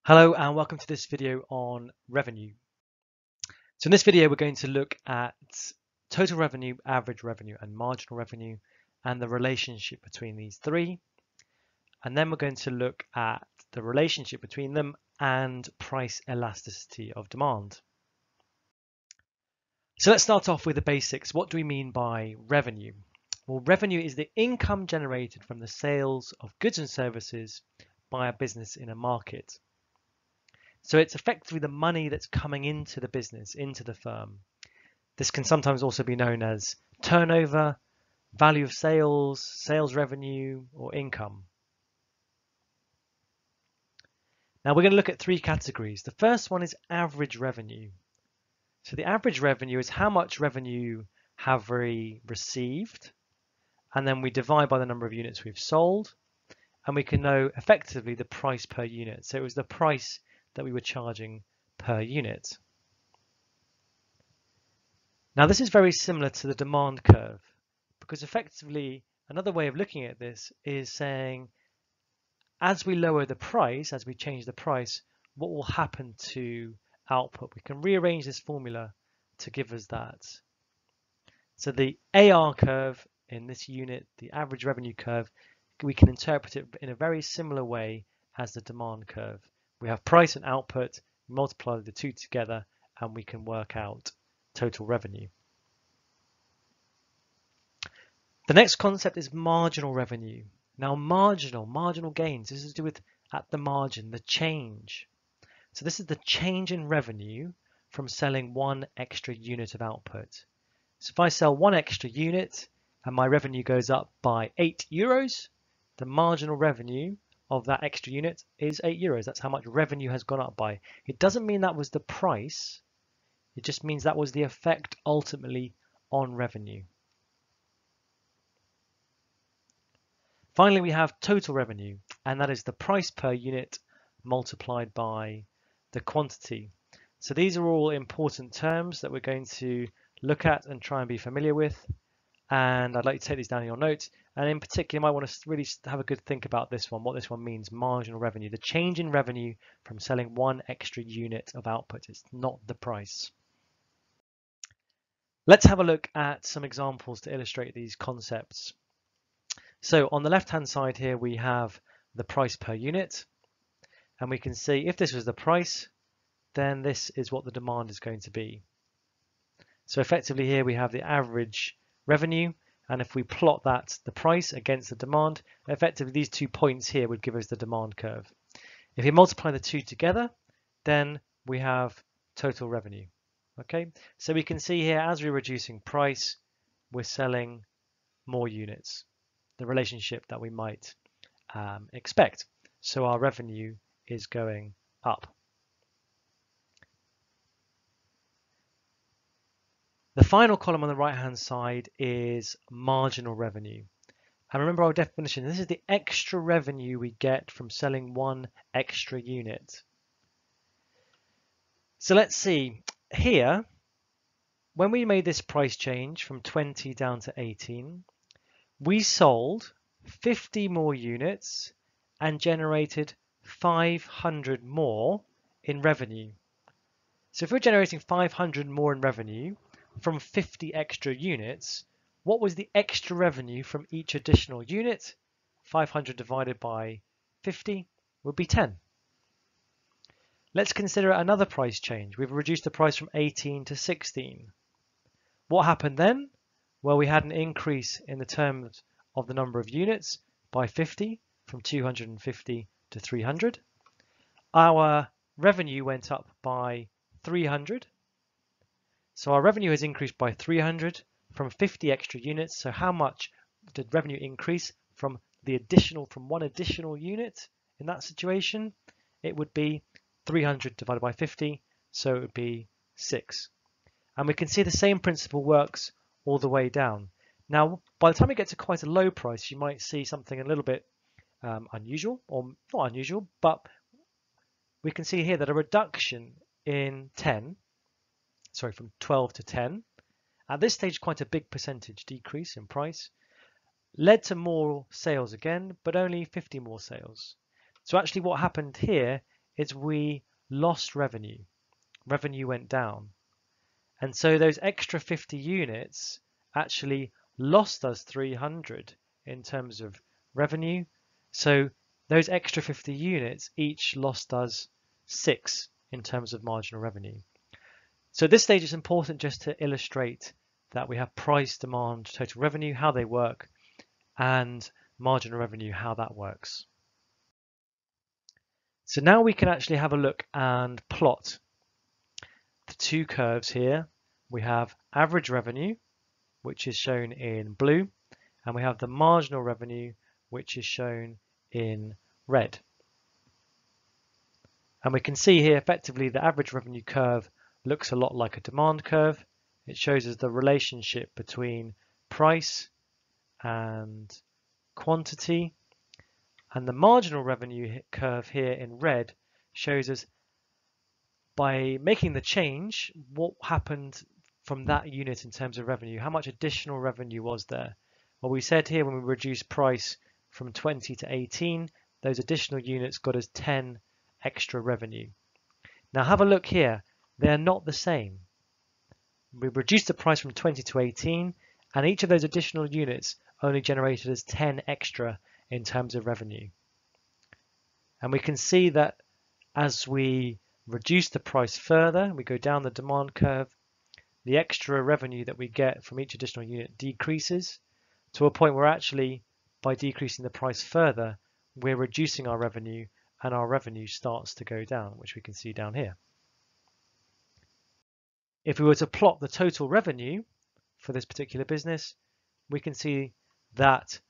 Hello and welcome to this video on revenue. So in this video we're going to look at total revenue, average revenue and marginal revenue and the relationship between these three. And then we're going to look at the relationship between them and price elasticity of demand. So let's start off with the basics. What do we mean by revenue? Well, revenue is the income generated from the sales of goods and services by a business in a market. So it's effectively the money that's coming into the business, into the firm. This can sometimes also be known as turnover, value of sales, sales revenue, or income. Now we're going to look at three categories. The first one is average revenue. So the average revenue is how much revenue have we received, and then we divide by the number of units we've sold, and we can know effectively the price per unit. So it was the price that we were charging per unit. Now this is very similar to the demand curve, because effectively another way of looking at this is saying as we lower the price, as we change the price, what will happen to output? We can rearrange this formula to give us that. So the AR curve in this unit, the average revenue curve, we can interpret it in a very similar way as the demand curve. We have price and output, multiply the two together, and we can work out total revenue. The next concept is marginal revenue. Now marginal gains, this is to do with at the margin, the change. So this is the change in revenue from selling one extra unit of output. So if I sell one extra unit and my revenue goes up by €8, the marginal revenue of that extra unit is €8. That's how much revenue has gone up by. It doesn't mean that was the price. It just means that was the effect ultimately on revenue. Finally, we have total revenue, and that is the price per unit multiplied by the quantity. So these are all important terms that we're going to look at and try and be familiar with. And I'd like you to take these down in your notes. And in particular, you might want to really have a good think about this one, what this one means, marginal revenue, the change in revenue from selling one extra unit of output. It's not the price. Let's have a look at some examples to illustrate these concepts. So on the left-hand side here, we have the price per unit. And we can see if this was the price, then this is what the demand is going to be. So effectively here we have the average revenue, and if we plot that, the price against the demand, effectively these 2 points here would give us the demand curve. If you multiply the two together, then we have total revenue. Okay, so we can see here as we're reducing price, we're selling more units, the relationship that we might expect. So our revenue is going up. The final column on the right-hand side is marginal revenue. And remember our definition, this is the extra revenue we get from selling one extra unit. So let's see, here, when we made this price change from 20 down to 18, we sold 50 more units and generated 500 more in revenue. So if we're generating 500 more in revenue, from 50 extra units, what was the extra revenue from each additional unit? 500 divided by 50 would be 10. Let's consider another price change. We've reduced the price from 18 to 16. What happened then? Well, we had an increase in the terms of the number of units by 50, from 250 to 300. Our revenue went up by 300. So our revenue has increased by 300 from 50 extra units. So how much did revenue increase from one additional unit in that situation? It would be 300 divided by 50, so it would be 6. And we can see the same principle works all the way down. Now, by the time we get to quite a low price, you might see something a little bit unusual, or not unusual, but we can see here that a reduction in from 12 to 10, at this stage quite a big percentage decrease in price, led to more sales again, but only 50 more sales. So actually what happened here is we lost revenue. Revenue went down. And so those extra 50 units actually lost us 300 in terms of revenue. So those extra 50 units each lost us 6 in terms of marginal revenue. So at this stage, it's important just to illustrate that we have price, demand, total revenue, how they work, and marginal revenue, how that works. So now we can actually have a look and plot the two curves here. We have average revenue, which is shown in blue, and we have the marginal revenue, which is shown in red. And we can see here effectively the average revenue curve looks a lot like a demand curve. It shows us the relationship between price and quantity. And the marginal revenue curve here in red shows us by making the change, what happened from that unit in terms of revenue, how much additional revenue was there? Well, we said here when we reduced price from 20 to 18, those additional units got us 10 extra revenue. Now have a look here, they're not the same. We reduced the price from 20 to 18, and each of those additional units only generated us 10 extra in terms of revenue. And we can see that as we reduce the price further, we go down the demand curve, the extra revenue that we get from each additional unit decreases to a point where actually by decreasing the price further, we're reducing our revenue and our revenue starts to go down, which we can see down here. If we were to plot the total revenue for this particular business, we can see that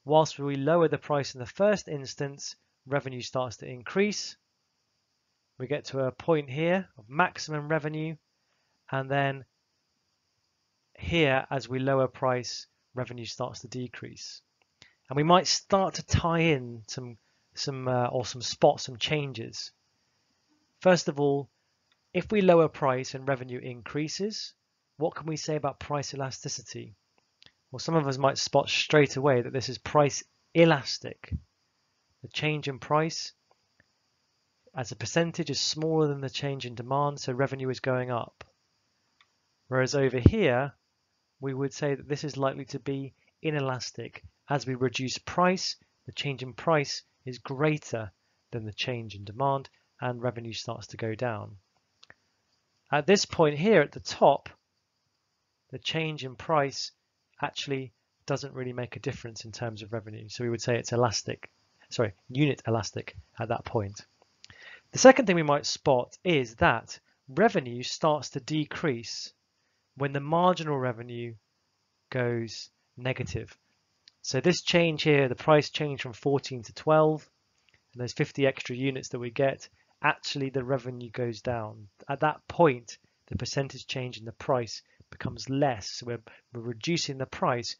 whilst we lower the price in the first instance, revenue starts to increase. We get to a point here of maximum revenue, and then here as we lower price, revenue starts to decrease. And we might start to tie in some changes. First of all, if we lower price and revenue increases, what can we say about price elasticity? Well, some of us might spot straight away that this is price elastic. The change in price as a percentage is smaller than the change in demand, so revenue is going up. Whereas over here, we would say that this is likely to be inelastic. As we reduce price, the change in price is greater than the change in demand, and revenue starts to go down. At this point here at the top, the change in price actually doesn't really make a difference in terms of revenue. So we would say it's unit elastic at that point. The second thing we might spot is that revenue starts to decrease when the marginal revenue goes negative. So this change here, the price change from 14 to 12, and those 50 extra units that we get, actually the revenue goes down. At that point, the percentage change in the price becomes less. So we're reducing the price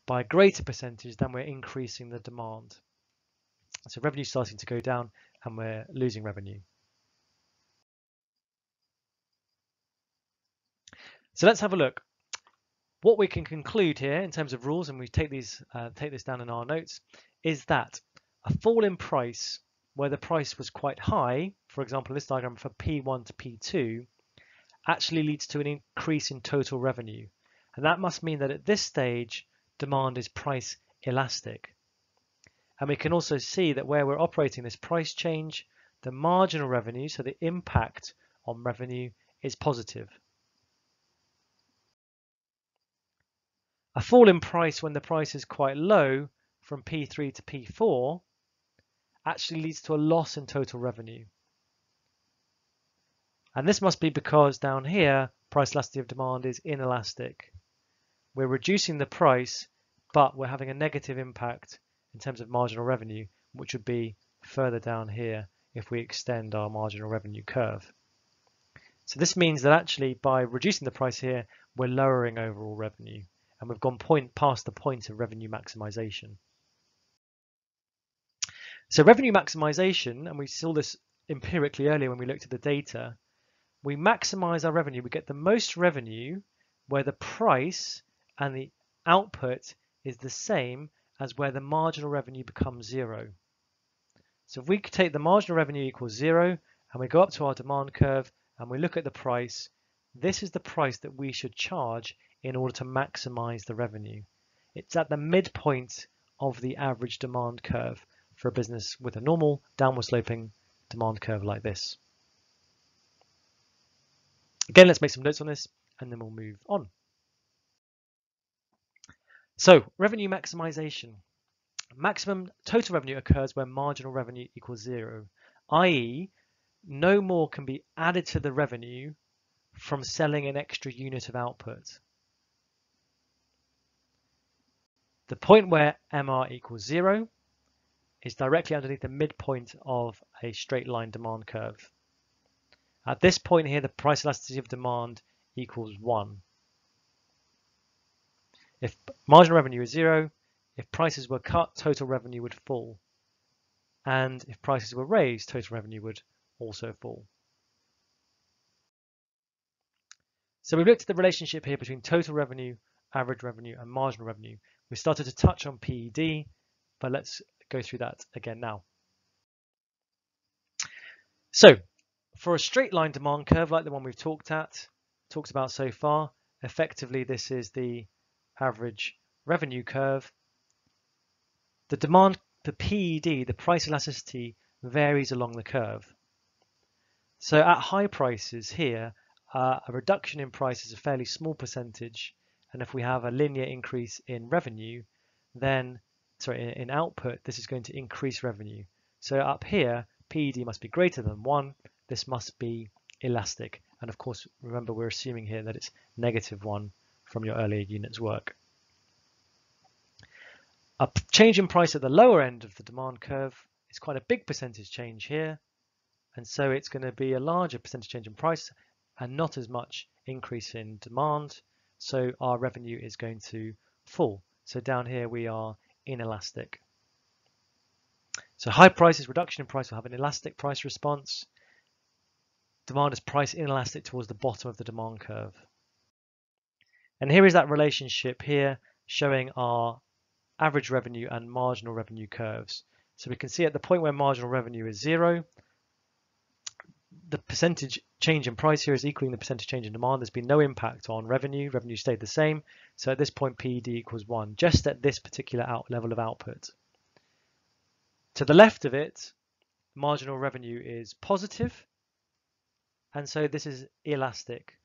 by a greater percentage than we're increasing the demand. So revenue is starting to go down and we're losing revenue. So let's have a look. What we can conclude here in terms of rules, and we take this down in our notes, is that a fall in price where the price was quite high, for example, this diagram for P1 to P2, actually leads to an increase in total revenue. And that must mean that at this stage, demand is price elastic. And we can also see that where we're operating this price change, the marginal revenue, so the impact on revenue, is positive. A fall in price when the price is quite low from P3 to P4 actually leads to a loss in total revenue. And this must be because down here, price elasticity of demand is inelastic. We're reducing the price, but we're having a negative impact in terms of marginal revenue, which would be further down here if we extend our marginal revenue curve. So this means that actually by reducing the price here, we're lowering overall revenue, and we've gone past the point of revenue maximization. So revenue maximization, and we saw this empirically earlier when we looked at the data, we maximize our revenue. We get the most revenue where the price and the output is the same as where the marginal revenue becomes zero. So if we could take the marginal revenue equals 0 and we go up to our demand curve and we look at the price, this is the price that we should charge in order to maximize the revenue. It's at the midpoint of the average demand curve for a business with a normal downward sloping demand curve like this. Again, let's make some notes on this and then we'll move on. So revenue maximization. Maximum total revenue occurs when marginal revenue equals 0, i.e. no more can be added to the revenue from selling an extra unit of output. The point where MR equals 0 is directly underneath the midpoint of a straight line demand curve. At this point here, the price elasticity of demand equals 1. If marginal revenue is 0, if prices were cut, total revenue would fall. And if prices were raised, total revenue would also fall. So we've looked at the relationship here between total revenue, average revenue, and marginal revenue. We started to touch on PED, but let's go through that again now. So for a straight line demand curve like the one we've talked about so far, effectively this is the average revenue curve. The demand, the PED, the price elasticity, varies along the curve. So at high prices here, a reduction in price is a fairly small percentage, and if we have a linear increase in revenue, then in output, this is going to increase revenue. So up here, PED must be greater than 1. This must be elastic, and of course, remember we're assuming here that it's -1 from your earlier units work. A change in price at the lower end of the demand curve is quite a big percentage change here, and so it's going to be a larger percentage change in price and not as much increase in demand, so our revenue is going to fall. So down here we are inelastic. So high prices, reduction in price will have an elastic price response. Demand is price inelastic towards the bottom of the demand curve. And here is that relationship here showing our average revenue and marginal revenue curves. So we can see at the point where marginal revenue is 0, the percentage change in price here is equaling the percentage change in demand. There's been no impact on revenue. Revenue stayed the same. So at this point, PED equals 1, just at this particular level of output. To the left of it, marginal revenue is positive, and so this is elastic.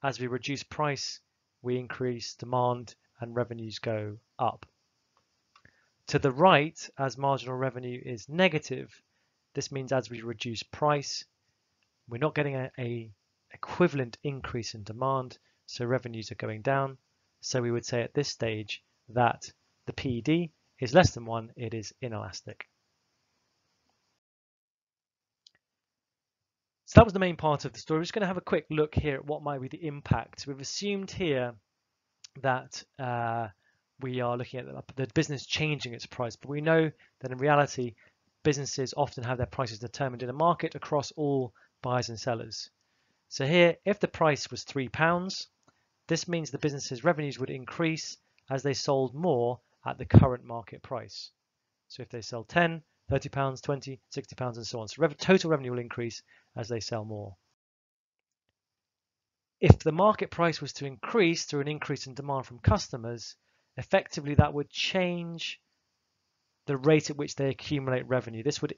As we reduce price, we increase demand and revenues go up. To the right, as marginal revenue is negative, this means as we reduce price, we're not getting an equivalent increase in demand, so revenues are going down. So we would say at this stage that the PED is less than 1, it is inelastic. So that was the main part of the story. We're just going to have a quick look here at what might be the impact. We've assumed here that we are looking at the business changing its price, but we know that in reality, businesses often have their prices determined in a market across all buyers and sellers. So here, if the price was £3, this means the business's revenues would increase as they sold more at the current market price. So if they sell 10, £30, 20, £60 and so on. So total revenue will increase as they sell more. If the market price was to increase through an increase in demand from customers, effectively that would change the rate at which they accumulate revenue. This would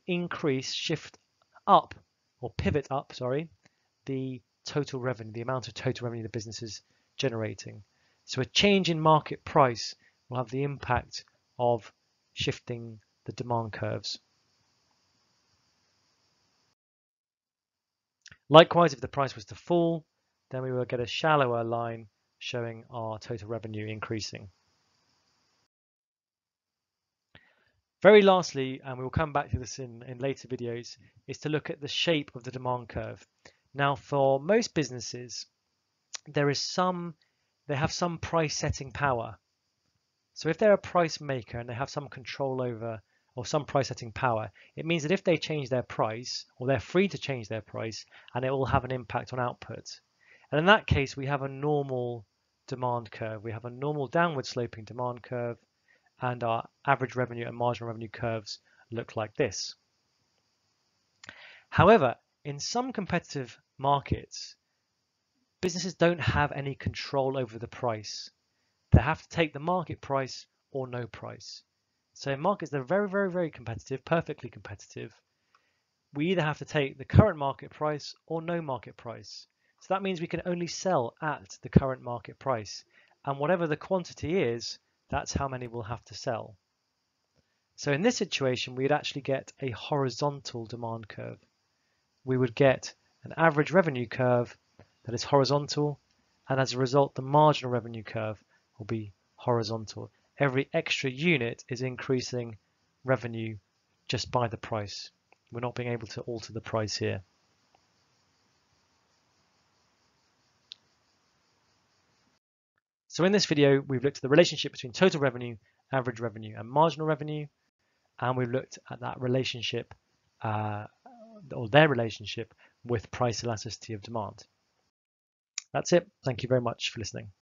shift up, or pivot up, the total revenue, the amount of total revenue the business is generating. So a change in market price will have the impact of shifting the demand curves. Likewise, if the price was to fall, then we will get a shallower line showing our total revenue increasing. Very lastly, and we will come back to this in later videos, is to look at the shape of the demand curve. Now, for most businesses, they have some price setting power. So if they're a price maker and they have some control over or some price setting power, it means that if they change their price, or they're free to change their price, and it will have an impact on output. And in that case, we have a normal demand curve. We have a normal downward sloping demand curve, and our average revenue and marginal revenue curves look like this. However, in some competitive markets, businesses don't have any control over the price. They have to take the market price or no price. So in markets that are very, very, very competitive, perfectly competitive, we either have to take the current market price or no market price. So that means we can only sell at the current market price. And whatever the quantity is, that's how many we'll have to sell. So in this situation, we'd actually get a horizontal demand curve. We would get an average revenue curve that is horizontal, and as a result, the marginal revenue curve will be horizontal. Every extra unit is increasing revenue just by the price. We're not being able to alter the price here. So in this video, we've looked at the relationship between total revenue, average revenue, and marginal revenue, and we've looked at that relationship, or their relationship, with price elasticity of demand. That's it. Thank you very much for listening.